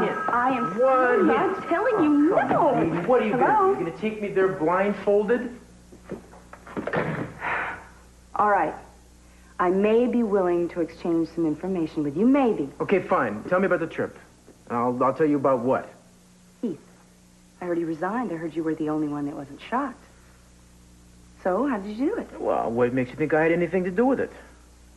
I am sorry. I'm telling you, no. Baby, what are you going to do? You going to take me there blindfolded? All right. I may be willing to exchange some information with you, maybe. Okay, fine. Tell me about the trip. I'll tell you about what? Heath, I heard you resigned. I heard you were the only one that wasn't shocked. So, how did you do it? Well, what makes you think I had anything to do with it?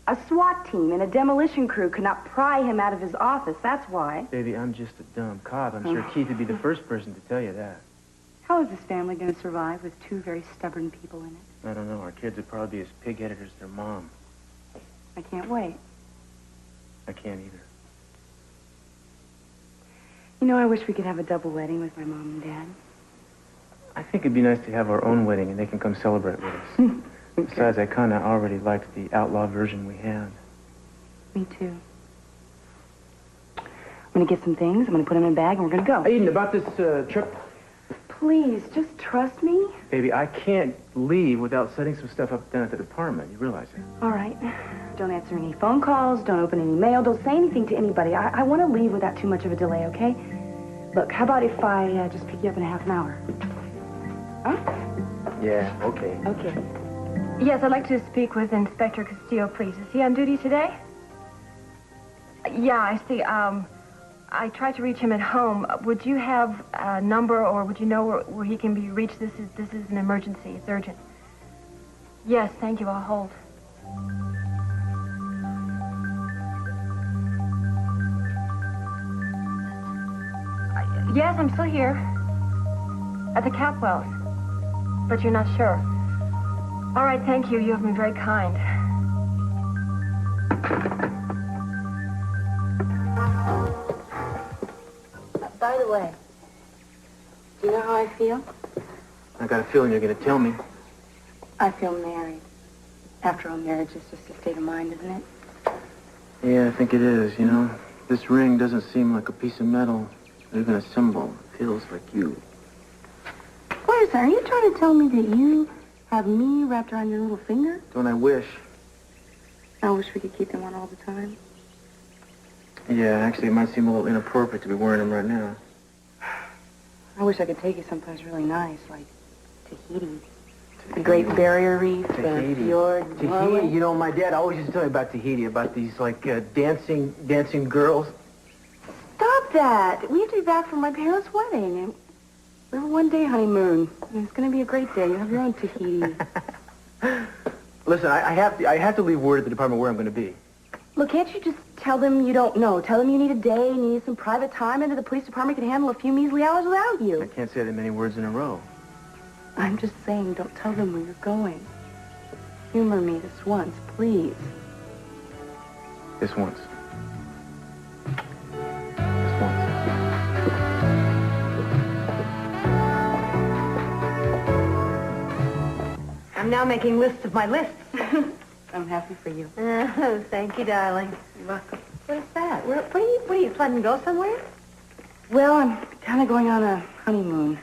A SWAT team and a demolition crew could not pry him out of his office. That's why. Baby, I'm just a dumb cop. I'm sure Keith would be the first person to tell you that. How is this family going to survive with two very stubborn people in it? I don't know. Our kids would probably be as pig-headed as their mom. I can't wait. I can't either. You know, I wish we could have a double wedding with my mom and dad. I think it'd be nice to have our own wedding and they can come celebrate with us. Okay. Besides, I kind of already liked the outlaw version we had. Me too. I'm going to get some things. I'm going to put them in a bag and we're going to go. Eden, about this trip? Please, just trust me. Baby, I can't leave without setting some stuff up down at the department. You realize that? All right. Don't answer any phone calls. Don't open any mail. Don't say anything to anybody. I want to leave without too much of a delay, okay? Look, how about if I just pick you up in a half an hour? Huh? Yeah, okay. Okay. Yes, I'd like to speak with Inspector Castillo, please. Is he on duty today? Yeah, I see. I tried to reach him at home. Would you have a number, or would you know where he can be reached? This is an emergency. It's urgent. Yes, thank you. I'll hold. Yes, I'm still here. At the Capwells. But you're not sure. All right, thank you. You have been very kind. By the way, do you know how I feel? I got a feeling you're going to tell me. I feel married. After all, marriage is just a state of mind, isn't it? Yeah, I think it is, you know. This ring doesn't seem like a piece of metal, or even a symbol. It feels like you. Wait a second, are you trying to tell me that you have me wrapped around your little finger? Don't I wish? I wish we could keep them on all the time. Yeah, actually, it might seem a little inappropriate to be wearing them right now. I wish I could take you someplace really nice, like Tahiti. The Great Barrier Reef, the fjord. Tahiti, you know, my dad always used to tell me about Tahiti, about these, like, dancing girls. Stop that! We have to be back for my parents' wedding. And we have a one-day honeymoon. And it's going to be a great day. You have your own Tahiti. Listen, I have to leave word at the department where I'm going to be. Look, can't you just tell them you don't know? Tell them you need a day and you need some private time, and that the police department can handle a few measly hours without you. I can't say that many words in a row. I'm just saying, don't tell them where you're going. Humor me this once, please. This once. This once. I'm now making lists of my lists. I'm happy for you. Oh, thank you, darling. You're welcome. What is that? What are you planning to go somewhere? Well, I'm kind of going on a honeymoon.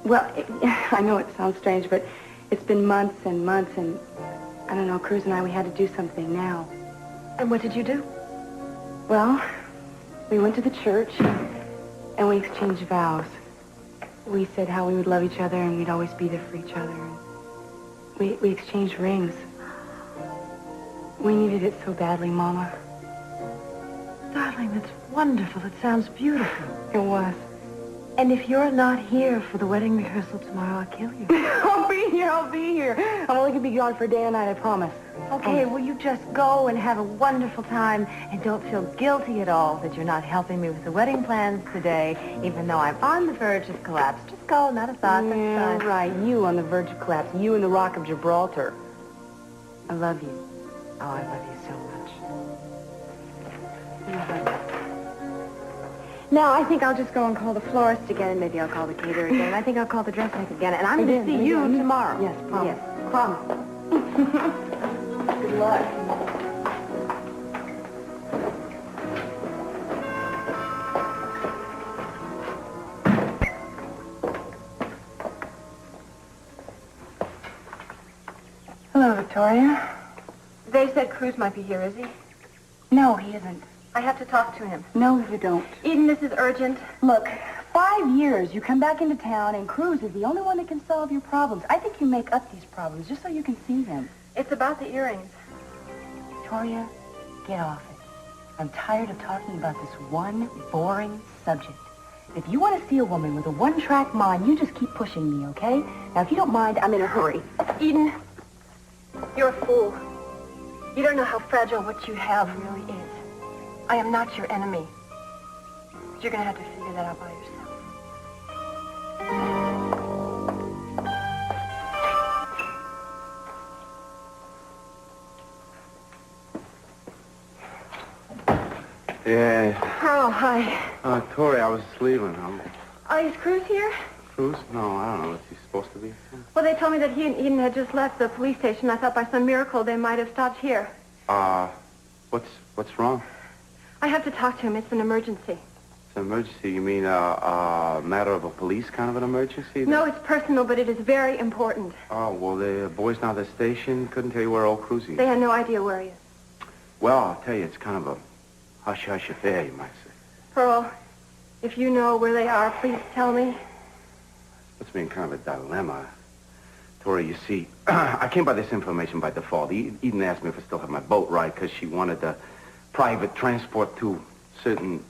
Well, I know it sounds strange, but it's been months and months, and I don't know, Cruz and I, we had to do something now. And what did you do? Well, we went to the church, and we exchanged vows. We said how we would love each other, and we'd always be there for each other. And we exchanged rings. We needed it so badly, Mama. Darling, that's wonderful. It sounds beautiful. It was. And if you're not here for the wedding rehearsal tomorrow, I'll kill you. I'll be here. I'm only going to be gone for a day and night, I promise. Okay, well, you just go and have a wonderful time, and don't feel guilty at all that you're not helping me with the wedding plans today, even though I'm on the verge of collapse. Just go, not a thought. Yeah, right. You on the verge of collapse. You and the Rock of Gibraltar. I love you. Oh, I love you so much. Now, I think I'll just go and call the florist again, and maybe I'll call the caterer again, and I think I'll call the dressmaker again, and I'm going to see you tomorrow. Yes, promise. Yes, promise. Good luck. Hello, Victoria. They said Cruz might be here, is he? No, he isn't. I have to talk to him. No, you don't. Eden, this is urgent. Look, 5 years, you come back into town, and Cruz is the only one that can solve your problems. I think you make up these problems just so you can see him. It's about the earrings. Victoria, get off it. I'm tired of talking about this one boring subject. If you want to see a woman with a one-track mind, you just keep pushing me, okay? Now, if you don't mind, I'm in a hurry. Eden, you're a fool. You don't know how fragile what you have really is. I am not your enemy. But you're going to have to figure that out by yourself. Yeah. Oh, hi. Tori, I was leaving. Is Cruz here? Cruz? No, I don't know. Is he supposed to be? Well, they told me that he and Eden had just left the police station. I thought by some miracle they might have stopped here. What's wrong? I have to talk to him. It's an emergency. It's an emergency. You mean a matter of a police kind of an emergency? No, it's personal, but it is very important. Oh, well, the boys down at the station couldn't tell you where old Cruz is. They had no idea where he is. Well, I'll tell you, it's kind of a hush-hush affair, you might say. Pearl, if you know where they are, please tell me. Puts me in kind of a dilemma. Tori, you see, I came by this information by default. Eden asked me if I still have my boat right because she wanted a private transport to a certain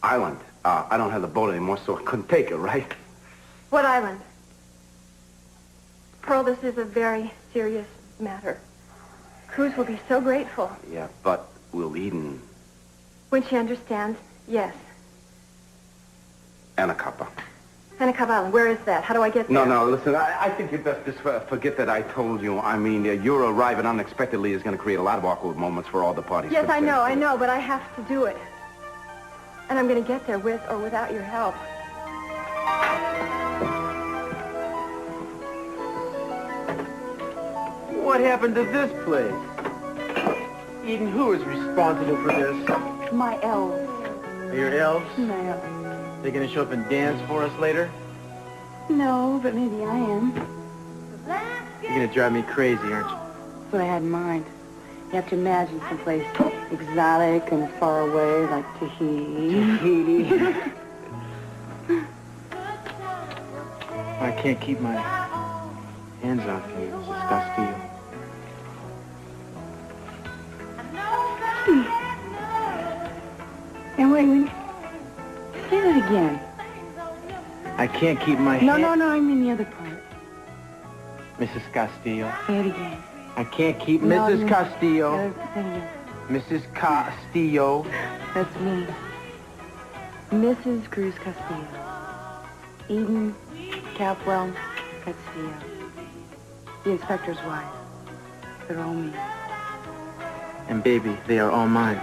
island. I don't have the boat anymore, so I couldn't take it, right? What island? Pearl, this is a very serious matter. Cruz will be so grateful. Yeah, but will Eden... When she understands, yes. Anacapa. Anacapa Island, where is that? How do I get there? No, listen, I think you best just forget that I told you. I mean, your arriving unexpectedly is going to create a lot of awkward moments for all the parties. Yes, I know, but I have to do it. And I'm going to get there with or without your help. What happened to this place? Eden, who is responsible for this? My elves. Are your elves? No. They gonna show up and dance for us later? No, but maybe I am. You're gonna drive me crazy, aren't you? That's what I had in mind. You have to imagine someplace exotic and far away, like Tahiti. I can't keep my hands off you, Mrs. Castillo. And wait, say that again. I can't keep my No, hands... I mean the other part. Mrs. Castillo. Say it again. I can't keep No, Mrs. you- Castillo. Say it again. Mrs. Castillo. That's me. Mrs. Cruz Castillo. Eden Capwell Castillo. The inspector's wife. They're all me. And baby, they are all mine.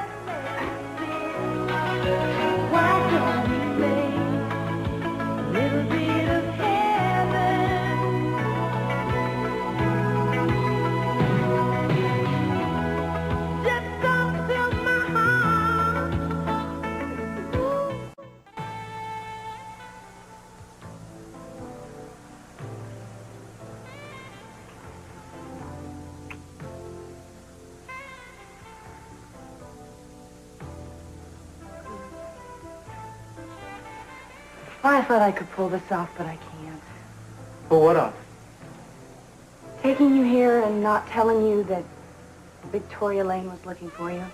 I thought I could pull this off, but I can't. Well, what off? Taking you here and not telling you that Victoria Lane was looking for you.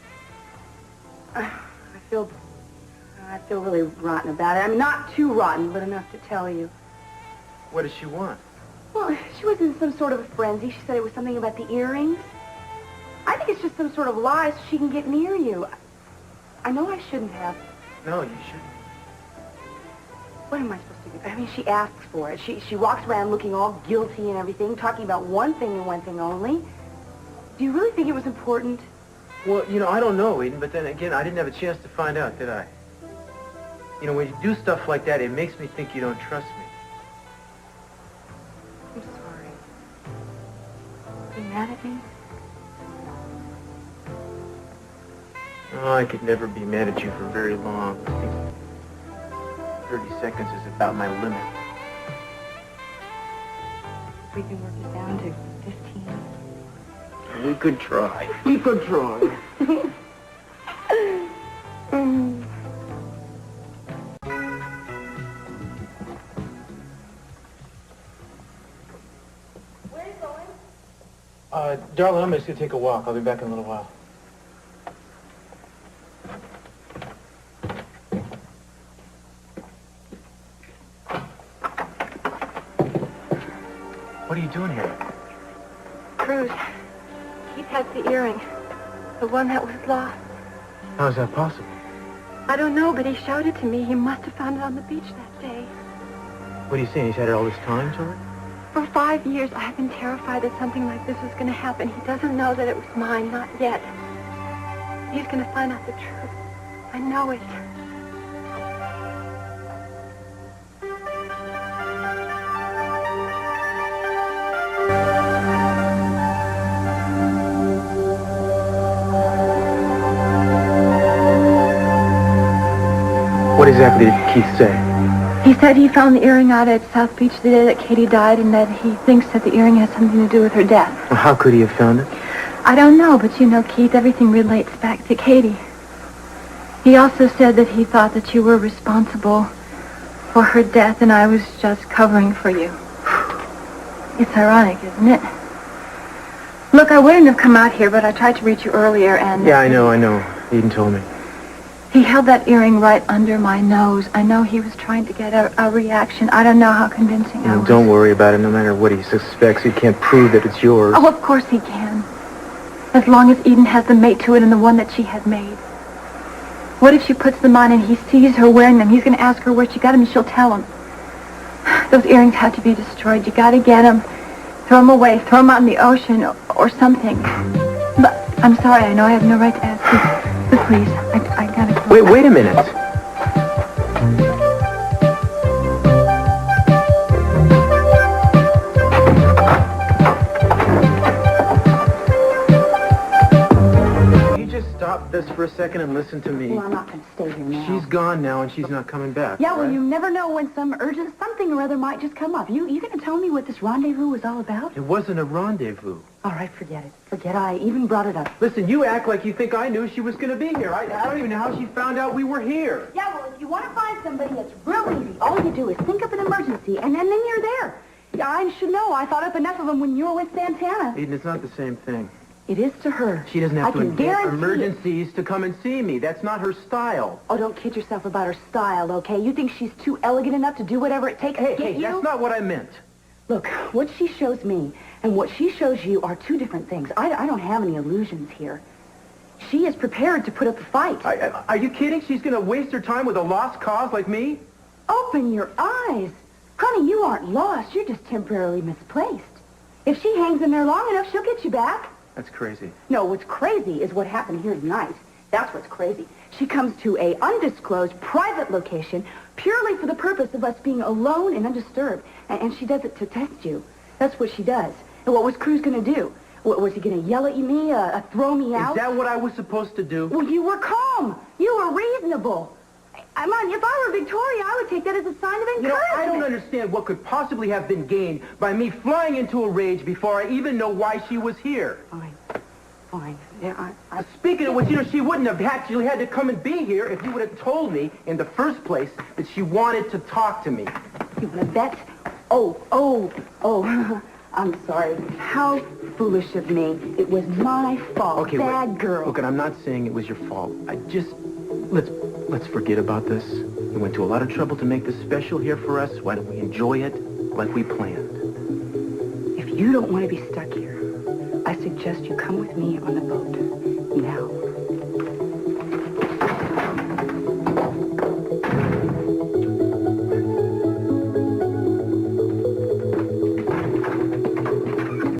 I feel really rotten about it. I mean, not too rotten, but enough to tell you. What does she want? Well, she was in some sort of a frenzy. She said it was something about the earrings. I think it's just some sort of lie so she can get near you. I know I shouldn't have. No, you shouldn't. What am I supposed to do? I mean, she asks for it. She walks around looking all guilty and everything, talking about one thing and one thing only. Do you really think it was important? Well, I don't know, Eden, but then again, I didn't have a chance to find out, did I? When you do stuff like that, it makes me think you don't trust me. I'm sorry. Are you mad at me? Oh, I could never be mad at you for very long. I think 30 seconds is about my limit. We can work it down to 15. We could try. We could try. Darling, I'm just going to take a walk. I'll be back in a little while. What are you doing here? Cruz, Keith has the earring. The one that was lost. How is that possible? I don't know, but he showed it to me. He must have found it on the beach that day. What are you saying? He's had it all this time, Tori? For 5 years, I have been terrified that something like this was going to happen. He doesn't know that it was mine, not yet. He's going to find out the truth. I know it. What exactly did Keith say? He said he found the earring out at South Beach the day that Katie died, and that he thinks that the earring has something to do with her death. Well, how could he have found it? I don't know, but you know, Keith, everything relates back to Katie. He also said that he thought that you were responsible for her death, and I was just covering for you. It's ironic, isn't it? Look, I wouldn't have come out here, but I tried to reach you earlier, and... Yeah, I know. Eden told me. He held that earring right under my nose. I know he was trying to get a reaction. I don't know how convincing I was. Don't worry about it. No matter what he suspects, he can't prove that it's yours. Oh, of course he can. As long as Eden has the mate to it and the one that she has made. What if she puts them on and he sees her wearing them? He's going to ask her where she got them and she'll tell him. Those earrings have to be destroyed. You got to get them. Throw them away. Throw them out in the ocean or something. But I'm sorry. I know I have no right to ask you. But please, I gotta go. Wait a minute. You just stop this for a second and listen to me. Well, I'm not going to stay here now. She's gone now, and she's not coming back. Yeah, well, right? you never know when some urgent something or other might just come up. You going to tell me what this rendezvous was all about? It wasn't a rendezvous. All right, forget it. Forget I even brought it up. Listen, you act like you think I knew she was going to be here. I don't even know how she found out we were here. Yeah, well, if you want to find somebody, it's real easy. All you do is think up an emergency, and then you're there. Yeah, I should know. I thought up enough of them when you were with Santana. Eden, it's not the same thing. It is to her. She doesn't have I to can invent guarantee emergencies to come and see me. That's not her style. Oh, don't kid yourself about her style, okay? You think she's too elegant enough to do whatever it takes to get you? That's not what I meant. Look, what she shows me and what she shows you are two different things. I don't have any illusions here. She is prepared to put up a fight. Are you kidding? She's going to waste her time with a lost cause like me? Open your eyes. Honey, you aren't lost. You're just temporarily misplaced. If she hangs in there long enough, she'll get you back. That's crazy. No, what's crazy is what happened here tonight. That's what's crazy. She comes to a undisclosed private location purely for the purpose of us being alone and undisturbed. And she does it to test you. That's what she does. And what was Cruz going to do? Was he going to yell at me, throw me out? Is that what I was supposed to do? Well, you were calm. You were reasonable. I mean, if I were Victoria, I would take that as a sign of encouragement. I don't understand what could possibly have been gained by me flying into a rage before I even know why she was here. Fine. Yeah, Speaking of which, she wouldn't have actually had to come and be here if you would have told me in the first place that she wanted to talk to me. You want to bet? Oh. I'm sorry. How foolish of me. It was my fault. Okay, Bad girl. Look, and I'm not saying it was your fault. Let's forget about this. We went to a lot of trouble to make this special here for us. Why don't we enjoy it like we planned? If you don't want to be stuck here, I suggest you come with me on the boat. Now.